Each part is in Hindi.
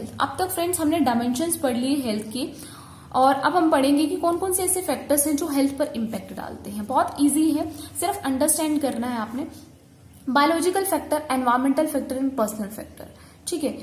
हेल्थ। अब तक फ्रेंड्स हमने डायमेंशंस पढ़ लिए हेल्थ की, और अब हम पढ़ेंगे कि कौन कौन से ऐसे फैक्टर्स हैं जो हेल्थ पर इम्पैक्ट डालते हैं। बहुत इजी है, सिर्फ अंडरस्टैंड करना है आपने। Biological factor, environmental factor and personal factor. ठीक है,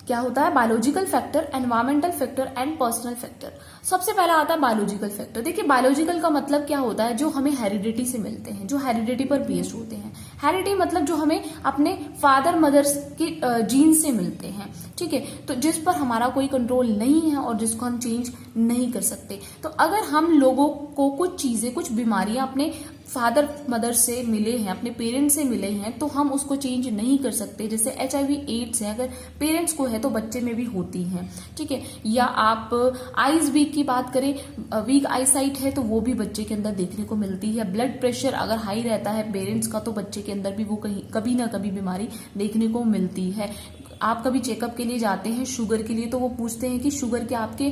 क्या होता है? Biological factor, environmental factor and personal factor. सबसे पहला आता है बायोलॉजिकल फैक्टर। देखिए बायोलॉजिकल का मतलब क्या होता है? जो हमें हेरिडिटी से मिलते हैं, जो हेरिडिटी पर बेस्ड होते हैं। हेरिडिटी मतलब जो हमें अपने फादर मदर्स के जीन से मिलते हैं। ठीक है, तो जिस पर हमारा कोई कंट्रोल नहीं है और जिसको हम चेंज नहीं कर सकते। तो अगर हम लोगों को कुछ चीजें, कुछ बीमारियां अपने फादर मदर से मिले हैं, अपने पेरेंट्स से मिले हैं, तो हम उसको चेंज नहीं कर सकते। जैसे HIV एड्स है, अगर पेरेंट्स को है तो बच्चे में भी होती है। ठीक है, या आप आईज वीक की बात करें, वीक आई साइट है तो वो भी बच्चे के अंदर देखने को मिलती है। ब्लड प्रेशर अगर हाई रहता है पेरेंट्स का तो बच्चे के अंदर भी वो कभी ना कभी बीमारी देखने को मिलती है। आप कभी चेकअप के लिए जाते हैं शुगर के लिए, तो वो पूछते हैं कि शुगर क्या आपके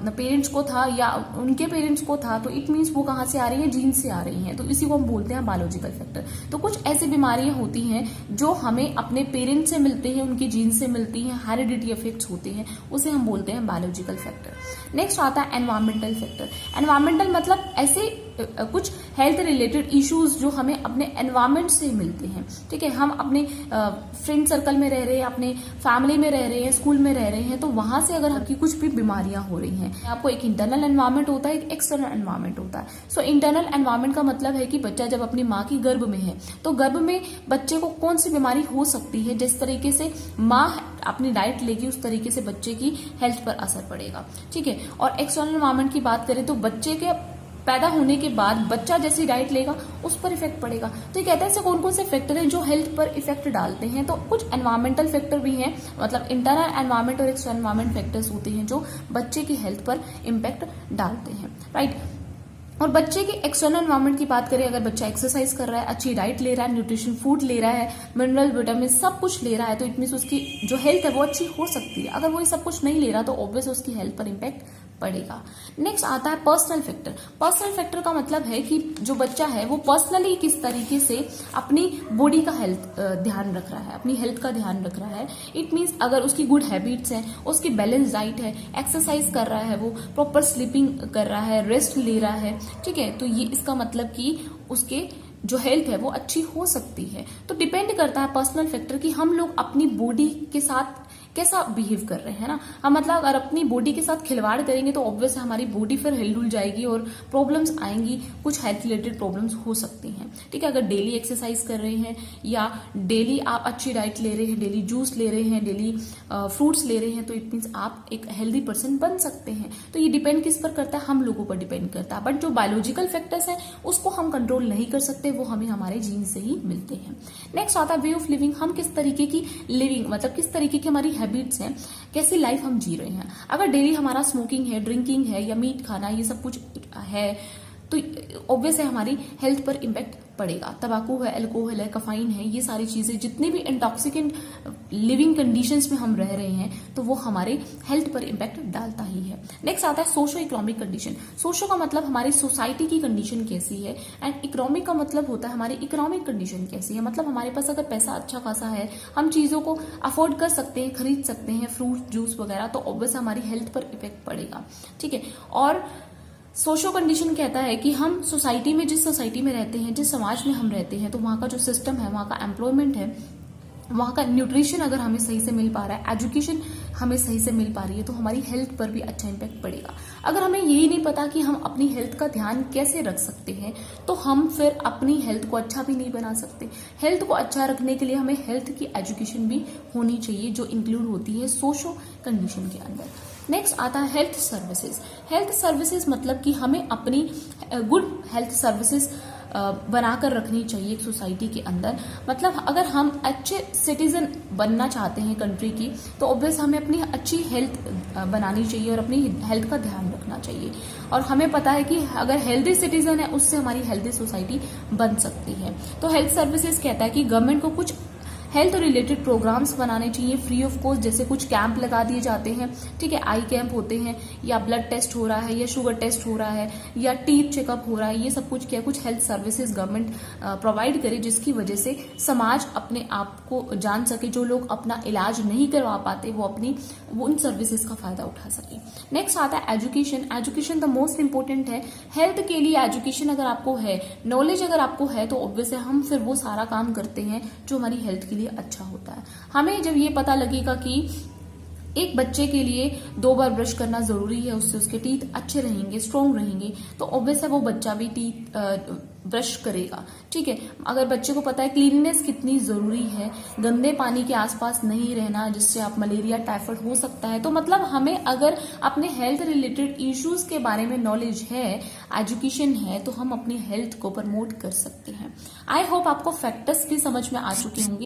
पेरेंट्स को था या उनके पेरेंट्स को था, तो इट मीन्स वो कहाँ से आ रही है? जीन से आ रही हैं। तो इसी को हम बोलते हैं बायोलॉजिकल फैक्टर। तो कुछ ऐसी बीमारियां होती हैं जो हमें अपने पेरेंट्स से मिलते हैं, उनके जीन से मिलती हैं, हेरिडिटी इफेक्ट्स होते हैं, उसे हम बोलते हैं बायोलॉजिकल फैक्टर। नेक्स्ट आता है एनवायरमेंटल फैक्टर। एनवायरमेंटल मतलब ऐसे कुछ हेल्थ रिलेटेड इश्यूज जो हमें अपने एनवायरमेंट से मिलते हैं। ठीक है, हम अपने फ्रेंड सर्कल में रह रहे हैं, अपने फैमिली में रह रहे हैं, स्कूल में रह रहे हैं, तो वहां से अगर आपकी कुछ भी बीमारियां हो रही हैं, आपको एक इंटरनल एनवायरमेंट होता है, एक एक्सटर्नल एनवायरमेंट होता है। सो इंटरनल एनवायरमेंट का मतलब है कि बच्चा जब अपनी माँ की गर्भ में है तो गर्भ में बच्चे को कौन सी बीमारी हो सकती है, जिस तरीके से माँ अपनी डाइट लेगी उस तरीके से बच्चे की हेल्थ पर असर पड़ेगा। ठीक है, और एक्सटर्नल एनवायरमेंट की बात करें तो बच्चे के पैदा होने के बाद बच्चा जैसी डाइट लेगा उस पर इफेक्ट पड़ेगा। तो ये कहते हैं ऐसे कौन कौन से फैक्टर हैं जो हेल्थ पर इफेक्ट डालते हैं। तो कुछ एनवायरमेंटल फैक्टर भी हैं, मतलब इंटरनल एनवायरमेंट और एक्सटर्नल एनवायरमेंट फैक्टर्स होते हैं जो बच्चे की हेल्थ पर इम्पैक्ट डालते हैं। राइट, और बच्चे के एक्सटर्नल एनवायरमेंट की बात करें, अगर बच्चा एक्सरसाइज कर रहा है, अच्छी डाइट ले रहा है, न्यूट्रिशन फूड ले रहा है, मिनरल विटामिन सब कुछ ले रहा है, तो इट मीन्स उसकी जो हेल्थ है वो अच्छी हो सकती है। अगर वो ये सब कुछ नहीं ले रहा तो ऑब्वियस उसकी हेल्थ पर इम्पैक्ट पड़ेगा। नेक्स्ट आता है पर्सनल फैक्टर। पर्सनल फैक्टर का मतलब है कि जो बच्चा है वो पर्सनली किस तरीके से अपनी बॉडी का हेल्थ ध्यान रख रहा है, अपनी हेल्थ का ध्यान रख रहा है। इट मीन्स अगर उसकी गुड हैबिट्स हैं, उसकी बैलेंस डाइट है, एक्सरसाइज कर रहा है, वो प्रॉपर स्लीपिंग कर रहा है, रेस्ट ले रहा है। ठीक है, तो ये इसका मतलब कि उसके जो हेल्थ है वो अच्छी हो सकती है। तो डिपेंड करता है पर्सनल फैक्टर कि हम लोग अपनी बॉडी के साथ कैसा बिहेव कर रहे हैं ना। हम मतलब अगर अपनी बॉडी के साथ खिलवाड़ करेंगे तो ऑब्वियस हमारी बॉडी फिर हिलडुल जाएगी और प्रॉब्लम्स आएंगी, कुछ हेल्थ रिलेटेड प्रॉब्लम्स हो सकती हैं। ठीक है, अगर डेली एक्सरसाइज कर रहे हैं या डेली आप अच्छी डाइट ले रहे हैं, डेली जूस ले रहे हैं, डेली फ्रूट्स ले रहे हैं, तो इट मीन्स आप एक हेल्दी पर्सन बन सकते हैं। तो ये डिपेंड किस पर करता है? हम लोगों पर डिपेंड करता है। बट जो बायोलॉजिकल फैक्टर्स हैं उसको हम कंट्रोल नहीं कर सकते, वो हमें हमारे जीन से ही मिलते हैं। नेक्स्ट आता है वे ऑफ लिविंग। हम किस तरीके की लिविंग, मतलब किस तरीके की हमारी हैबिट्स हैं, कैसी लाइफ हम जी रहे हैं। अगर डेली हमारा स्मोकिंग है, ड्रिंकिंग है या मीट खाना, ये सब कुछ है, तो ऑब्वियस है हमारी हेल्थ पर इम्पैक्ट पड़ेगा। तंबाकू है, अल्कोहल है, कफाइन है, ये सारी चीजें जितनी भी इंटॉक्सिकेंट लिविंग कंडीशंस में हम रह रहे हैं तो वो हमारे हेल्थ पर इम्पैक्ट डालता ही है। नेक्स्ट आता है सोशो इकोनॉमिक कंडीशन। सोशो का मतलब हमारी सोसाइटी की कंडीशन कैसी है, एंड इकोनॉमिक का मतलब होता है हमारी इकोनॉमिक कंडीशन कैसी है। मतलब हमारे पास अगर पैसा अच्छा खासा है, हम चीजों को अफोर्ड कर सकते हैं, खरीद सकते हैं, फ्रूट जूस वगैरह, तो ऑब्वियस हमारी हेल्थ पर इफेक्ट पड़ेगा। ठीक है, और सोशो कंडीशन कहता है कि हम सोसाइटी में, जिस सोसाइटी में रहते हैं, जिस समाज में हम रहते हैं, तो वहाँ का जो सिस्टम है, वहाँ का एम्प्लॉयमेंट है, वहाँ का न्यूट्रिशन अगर हमें सही से मिल पा रहा है, एजुकेशन हमें सही से मिल पा रही है, तो हमारी हेल्थ पर भी अच्छा इम्पैक्ट पड़ेगा। अगर हमें यही नहीं पता कि हम अपनी हेल्थ का ध्यान कैसे रख सकते हैं, तो हम फिर अपनी हेल्थ को अच्छा भी नहीं बना सकते। हेल्थ को अच्छा रखने के लिए हमें हेल्थ की एजुकेशन भी होनी चाहिए, जो इंक्लूड होती है सोशो कंडीशन के अंदर। नेक्स्ट आता है हेल्थ सर्विसेज। हेल्थ सर्विसेज मतलब कि हमें अपनी गुड हेल्थ सर्विसेज बनाकर रखनी चाहिए एक सोसाइटी के अंदर। मतलब अगर हम अच्छे सिटीजन बनना चाहते हैं कंट्री की, तो ऑब्वियस हमें अपनी अच्छी हेल्थ बनानी चाहिए और अपनी हेल्थ का ध्यान रखना चाहिए। और हमें पता है कि अगर हेल्दी सिटीजन है उससे हमारी हेल्दी सोसाइटी बन सकती है। तो हेल्थ सर्विसेज कहता है कि गवर्नमेंट को कुछ हेल्थ रिलेटेड प्रोग्राम्स बनाने चाहिए फ्री ऑफ कॉस्ट, जैसे कुछ कैंप लगा दिए जाते हैं, ठीक है, आई कैंप होते हैं, या ब्लड टेस्ट हो रहा है, या शुगर टेस्ट हो रहा है, या टीथ चेकअप हो रहा है, ये सब कुछ क्या कुछ हेल्थ सर्विसेज गवर्नमेंट प्रोवाइड करे, जिसकी वजह से समाज अपने आप को जान सके, जो लोग अपना इलाज नहीं करवा पाते वो उन सर्विसेज का फायदा उठा सके। नेक्स्ट आता है education. Education the most important है हेल्थ के लिए। एजुकेशन अगर आपको है, नॉलेज अगर आपको है, तो ऑब्वियसली हम फिर वो सारा काम करते हैं जो हमारी हेल्थ के लिए अच्छा होता है। हमें जब ये पता लगेगा कि एक बच्चे के लिए 2 बार ब्रश करना जरूरी है, उससे उसके टीथ अच्छे रहेंगे, स्ट्रोंग रहेंगे, तो ऑब्वियस है वो बच्चा भी टीथ ब्रश करेगा, ठीक है। अगर बच्चे को पता है क्लीननेस कितनी जरूरी है, गंदे पानी के आसपास नहीं रहना जिससे आप मलेरिया, टाइफाइड हो सकता है, तो मतलब हमें अगर अपने हेल्थ रिलेटेड इश्यूज के बारे में नॉलेज है, एजुकेशन है, तो हम अपनी हेल्थ को प्रमोट कर सकते हैं। आई होप आपको फैक्टर्स भी समझ में आ चुके होंगे।